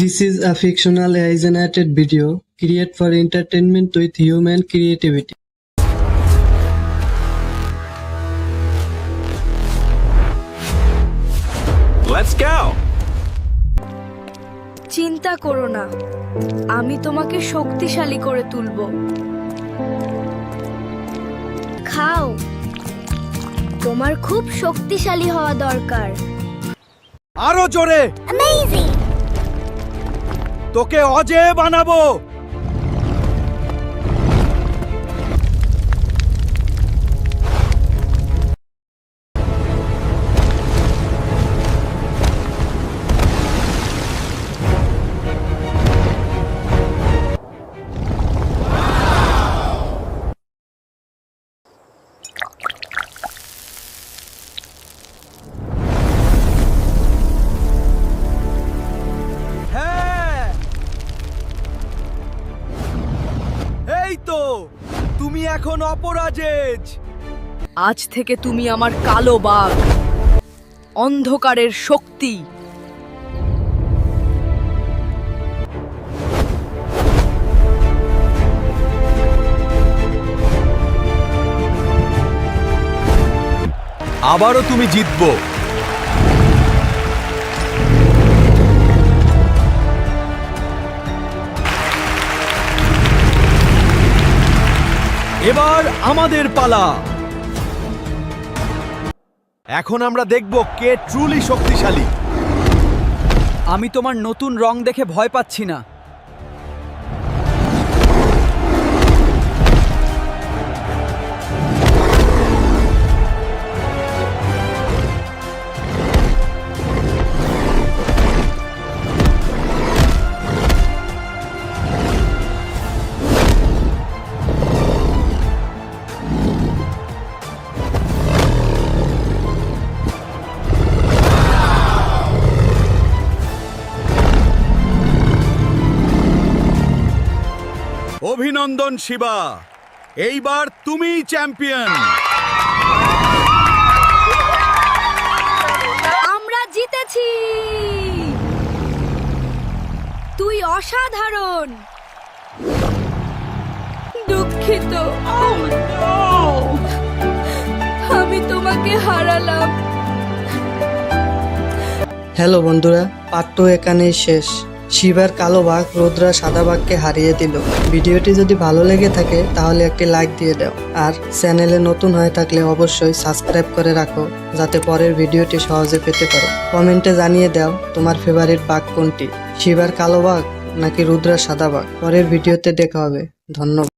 This is a fictional AI-generated video created for entertainment with human creativity. Let's go! চিন্তা করো না, আমি তোমাকে শক্তিশালী করে তুলব। খাও, তোমার খুব শক্তিশালী হওয়া দরকার। আরো জোরে! অ্যামেজিং! তোকে অজেয় বানাবো! এই তো, তুমি এখন অপরাজেয়। আজ থেকে তুমি আমার কালো বাঘ, অন্ধকারের শক্তি। আবারও তুমি জিতবো। এবার আমাদের পালা। এখন আমরা দেখব কে ট্রুলি শক্তিশালী। আমি তোমার নতুন রং দেখে ভয় পাচ্ছি না। অভিনন্দন শিবা, এইবার তুমিই চ্যাম্পিয়ন। আমরা জিতেছি! তুই অসাধারণ। দুঃখিত, আমি তোমাকে হারালাম। হ্যালো বন্ধুরা, পার্ট 2 এখানেই শেষ। শিবার কালো বাঘ রুদ্রা সাদা বাঘকে হারিয়ে দিল। ভিডিওটি যদি ভালো লেগে থাকে তাহলে একটি লাইক দিয়ে দাও, আর চ্যানেলে নতুন হয়ে থাকলে অবশ্যই সাবস্ক্রাইব করে রাখো যাতে পরের ভিডিওটি সহজে পেতে পারো। কমেন্টে জানিয়ে দাও তোমার ফেভারিট বাঘ কোনটি, শিবার কালো বাঘ নাকি রুদ্রা সাদা বাঘ। পরের ভিডিওতে দেখা হবে। ধন্যবাদ।